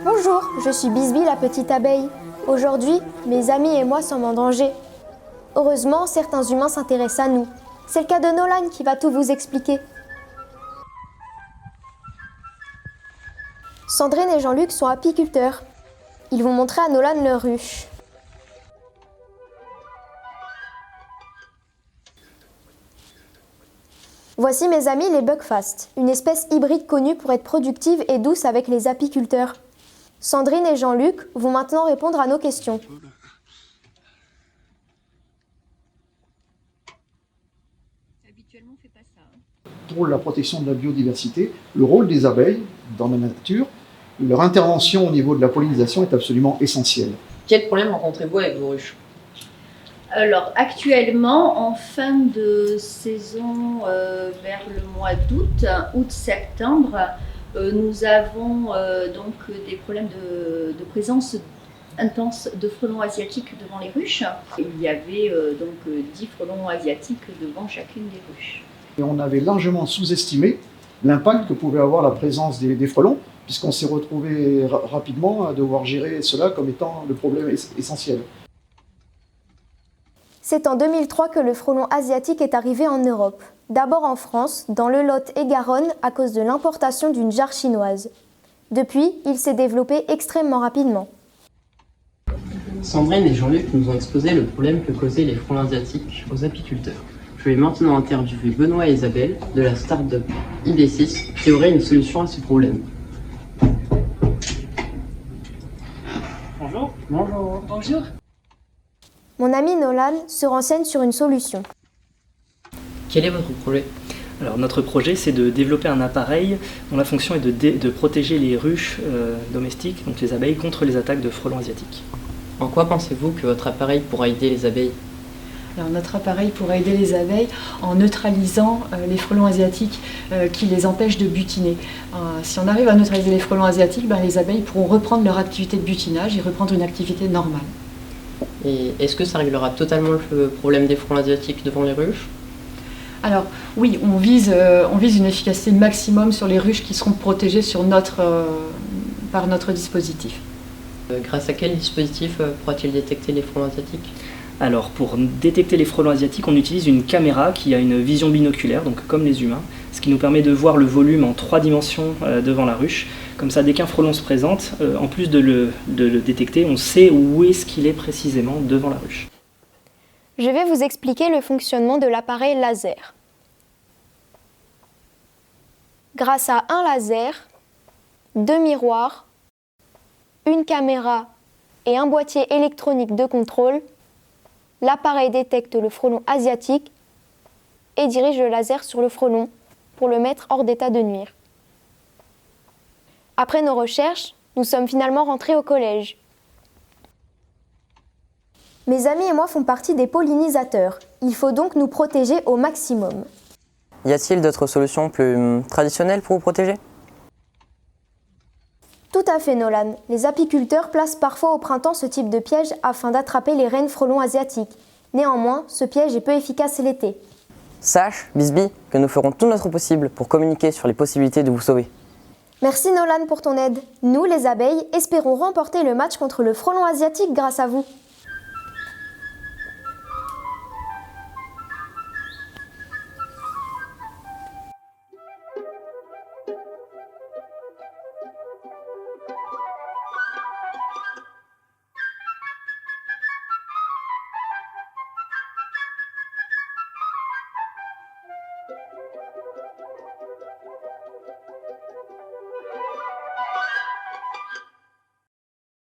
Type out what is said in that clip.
Bonjour, je suis Bisbee la petite abeille. Aujourd'hui, mes amis et moi sommes en danger. Heureusement, certains humains s'intéressent à nous. C'est le cas de Nolan qui va tout vous expliquer. Sandrine et Jean-Luc sont apiculteurs. Ils vont montrer à Nolan leur ruche. Voici mes amis les buckfast, une espèce hybride connue pour être productive et douce avec les apiculteurs. Sandrine et Jean-Luc vont maintenant répondre à nos questions. Habituellement, on fait pas ça. Pour la protection de la biodiversité, le rôle des abeilles dans la nature, leur intervention au niveau de la pollinisation est absolument essentielle. Quel problème rencontrez-vous avec vos ruches? Alors actuellement, en fin de saison, vers le mois août-septembre, nous avons donc des problèmes de présence intense de frelons asiatiques devant les ruches. Il y avait donc 10 frelons asiatiques devant chacune des ruches. Et on avait largement sous-estimé l'impact que pouvait avoir la présence des frelons, puisqu'on s'est retrouvé rapidement à devoir gérer cela comme étant le problème essentiel. C'est en 2003 que le frelon asiatique est arrivé en Europe. D'abord en France, dans le Lot et Garonne, à cause de l'importation d'une jarre chinoise. Depuis, il s'est développé extrêmement rapidement. Sandrine et Jean-Luc nous ont exposé le problème que causaient les frelons asiatiques aux apiculteurs. Je vais maintenant interviewer Benoît et Isabelle de la start-up IB6 qui aurait une solution à ce problème. Bonjour. Bonjour. Bonjour. Mon ami Nolan se renseigne sur une solution. Quel est votre projet? Alors notre projet, c'est de développer un appareil dont la fonction est de protéger les ruches domestiques, donc les abeilles, contre les attaques de frelons asiatiques. En quoi pensez-vous que votre appareil pourra aider les abeilles? Alors, notre appareil pourra aider les abeilles en neutralisant les frelons asiatiques qui les empêchent de butiner. Si on arrive à neutraliser les frelons asiatiques, les abeilles pourront reprendre leur activité de butinage et reprendre une activité normale. Et est-ce que ça réglera totalement le problème des frelons asiatiques devant les ruches? Alors oui, on vise une efficacité maximum sur les ruches qui seront protégées par notre dispositif. Grâce à quel dispositif pourra-t-il détecter les frelons asiatiques? Alors pour détecter les frelons asiatiques, on utilise une caméra qui a une vision binoculaire, donc comme les humains, ce qui nous permet de voir le volume en 3 dimensions devant la ruche. Comme ça, dès qu'un frelon se présente, en plus de le détecter, on sait où est-ce qu'il est précisément devant la ruche. Je vais vous expliquer le fonctionnement de l'appareil laser. Grâce à un laser, 2 miroirs, une caméra et un boîtier électronique de contrôle, l'appareil détecte le frelon asiatique et dirige le laser sur le frelon pour le mettre hors d'état de nuire. Après nos recherches, nous sommes finalement rentrés au collège. Mes amis et moi font partie des pollinisateurs. Il faut donc nous protéger au maximum. Y a-t-il d'autres solutions plus traditionnelles pour vous protéger? Tout à fait, Nolan. Les apiculteurs placent parfois au printemps ce type de piège afin d'attraper les reines frelons asiatiques. Néanmoins, ce piège est peu efficace l'été. Sache, Bisbee, que nous ferons tout notre possible pour communiquer sur les possibilités de vous sauver. Merci Nolan pour ton aide. Nous, les abeilles, espérons remporter le match contre le frelon asiatique grâce à vous.